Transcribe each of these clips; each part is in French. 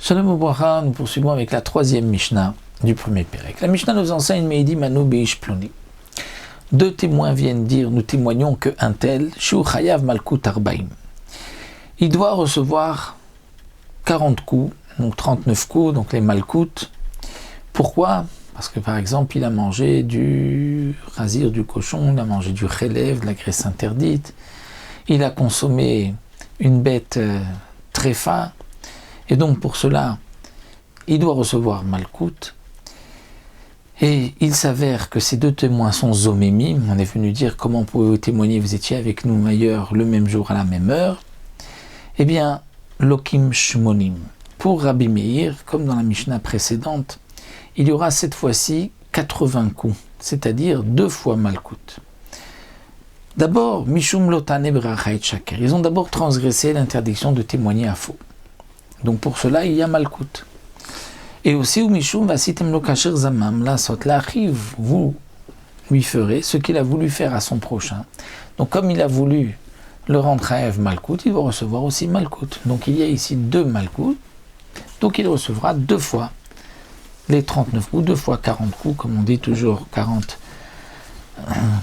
Shalom Obracha, nous poursuivons avec la troisième Mishnah du premier Pérec. La Mishnah nous enseigne Meidi Manu Beish Ploni. Deux témoins viennent dire, nous témoignons que un tel, Shu Chayav Malkut Arbaim. Il doit recevoir 40 coups, donc 39 coups, donc les Malkut. Pourquoi ? Parce que par exemple, il a mangé du rasir du cochon, il a mangé du chélèv, de la graisse interdite, il a consommé une bête tréfa, et donc pour cela, il doit recevoir Malkout. Et il s'avère que ces deux témoins sont Zomémim. On est venu dire comment pouvez-vous témoigner, vous étiez avec nous ailleurs le même jour à la même heure. Eh bien, Lokim Shmonim. Pour Rabbi Meir, comme dans la Mishnah précédente, il y aura cette fois-ci 80 coups, c'est-à-dire 2 fois Malkout. D'abord, Mishum Lotane Brachait Shaker. Ils ont d'abord transgressé l'interdiction de témoigner à faux. Donc pour cela, il y a Malkout. Et aussi, Mishum Vasitem Lo Kasher Zamam, la Sot l'arrive, vous lui ferez ce qu'il a voulu faire à son prochain. Donc comme il a voulu le rendre Chayav Malkout, il va recevoir aussi Malkout. Donc il y a ici 2 Malkout, donc il recevra 2 fois les 39 coups, 2 fois 40 coups, comme on dit toujours 40,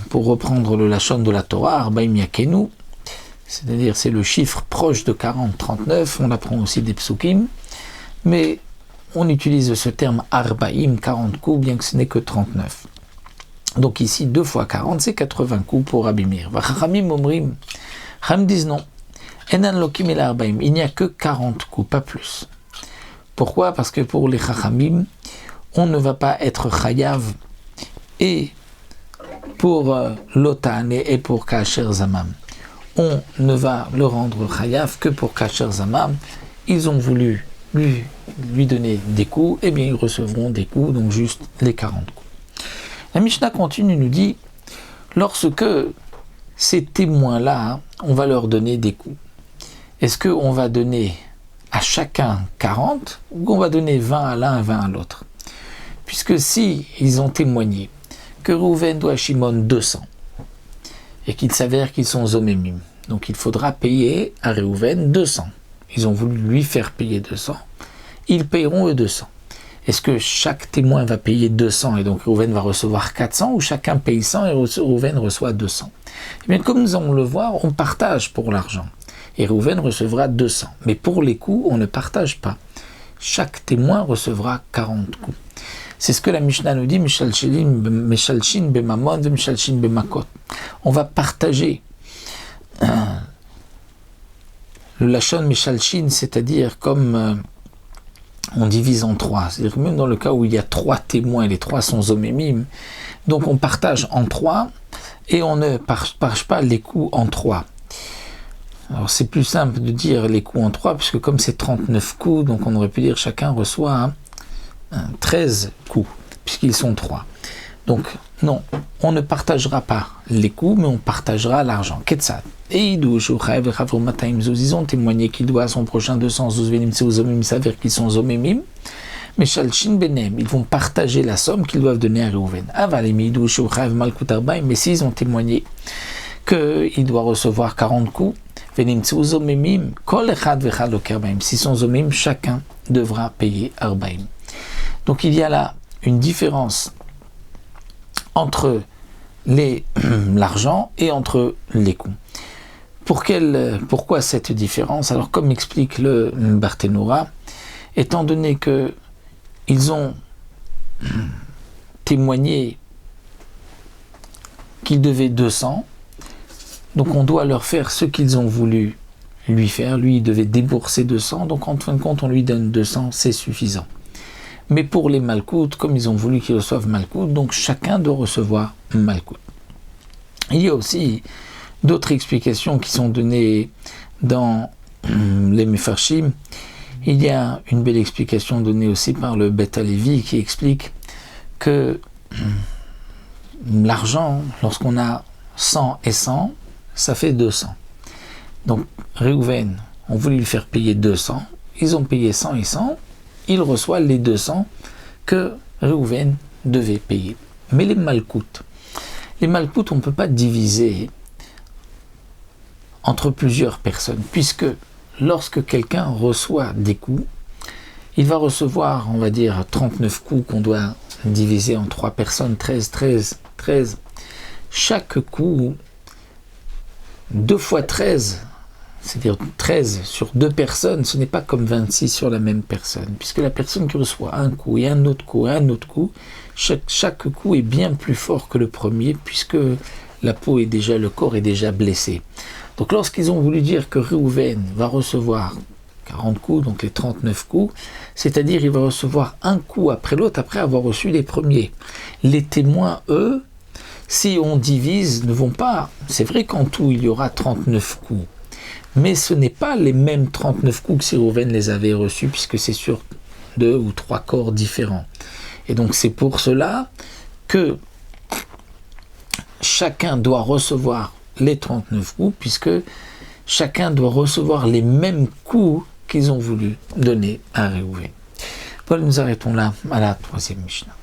pour reprendre le Lachon de la Torah, Arbaim Yakenu, c'est-à-dire c'est le chiffre proche de 40, 39, on apprend aussi des psukim, mais on utilise ce terme Arbaim, 40 coups, bien que ce n'est que 39. Donc ici, 2 fois 40, c'est 80 coups pour Rabbi Meir. Vachachamim omrim, Cham disent non, Enan lokim el Arbaim, il n'y a que 40 coups, pas plus. Pourquoi ? Parce que pour les Chachamim, on ne va pas être Chayav, et pour Lotan et pour Kasher Zamam, on ne va le rendre Chayav que pour Kasher Zamam. Ils ont voulu lui donner des coups, et bien ils recevront des coups, donc juste les 40 coups. La Mishnah continue, nous dit, lorsque ces témoins-là, on va leur donner des coups, est-ce qu'on va donner à chacun 40 ou on va donner 20 à l'un et 20 à l'autre? Puisque si ils ont témoigné que Rouven doit à Shimon 200 et qu'il s'avère qu'ils sont Zomémim, donc il faudra payer à Rouven 200. Ils ont voulu lui faire payer 200, ils paieront eux 200. Est-ce que chaque témoin va payer 200 et donc Rouven va recevoir 400 ou chacun paye 100 et Rouven reçoit 200? Eh bien, comme nous allons le voir, on partage pour l'argent. Et Rouven recevra 200. Mais pour les coups, on ne partage pas. Chaque témoin recevra 40 coups. C'est ce que la Mishnah nous dit, Meshalshin bemamon, Meshalshin bemakot. On va partager le lachon Meshalshin, c'est-à-dire comme on divise en 3. C'est-à-dire que même dans le cas où il y a 3 témoins, les 3 sont zomémim, donc on partage en 3 et on ne partage pas les coups en 3. Alors c'est plus simple de dire les coups en 3, puisque comme c'est 39 coups, donc on aurait pu dire chacun reçoit 13 coups, puisqu'ils sont 3. Donc non, on ne partagera pas les coups, mais on partagera l'argent. Ketsad. Et ils ont témoigné qu'il doit à son prochain 200 zouzvenim seuzomim, il s'avère qu'ils sont zomémim, mais shalshin benem, ils vont partager la somme qu'ils doivent donner à Reuven. Mais s'ils ont témoigné qu'il doit recevoir 40 coups, si son zomim, chacun devra payer arbaim. Donc il y a là une différence entre l'argent et entre les coûts. Pourquoi cette différence ? Alors comme explique le Barthénora, étant donné que ils ont témoigné qu'ils devaient 200, donc on doit leur faire ce qu'ils ont voulu lui faire. Lui, il devait débourser 200, donc en fin de compte, on lui donne 200, c'est suffisant. Mais pour les Malkout, comme ils ont voulu qu'ils reçoivent Malkout, donc chacun doit recevoir Malkout. Il y a aussi d'autres explications qui sont données dans les Mefarshim. Il y a une belle explication donnée aussi par le Bet Halevi qui explique que l'argent, lorsqu'on a 100 et 100, ça fait 200. Donc Reuven, on voulait lui faire payer 200, ils ont payé 100 et 100, il reçoit les 200 que Reuven devait payer. Mais les Malkout, on ne peut pas diviser entre plusieurs personnes, puisque lorsque quelqu'un reçoit des coups, il va recevoir, on va dire, 39 coups qu'on doit diviser en 3 personnes, 13, 13, 13. Chaque coup, 2 fois 13, c'est-à-dire 13 sur 2 personnes, ce n'est pas comme 26 sur la même personne, puisque la personne qui reçoit un coup et un autre coup et un autre coup, chaque coup est bien plus fort que le premier, puisque la peau est déjà, le corps est déjà blessé. Donc lorsqu'ils ont voulu dire que Réhouven va recevoir 40 coups, donc les 39 coups, c'est-à-dire il va recevoir un coup après l'autre, après avoir reçu les premiers. Les témoins, eux, si on divise, ne vont pas... C'est vrai qu'en tout, il y aura 39 coups, mais ce n'est pas les mêmes 39 coups que si Réhouven les avait reçus, puisque c'est sur 2 ou 3 corps différents. Et donc c'est pour cela que chacun doit recevoir les 39 coups, puisque chacun doit recevoir les mêmes coups qu'ils ont voulu donner à Réhouven. Voilà, nous arrêtons là à la 3e Mishnah.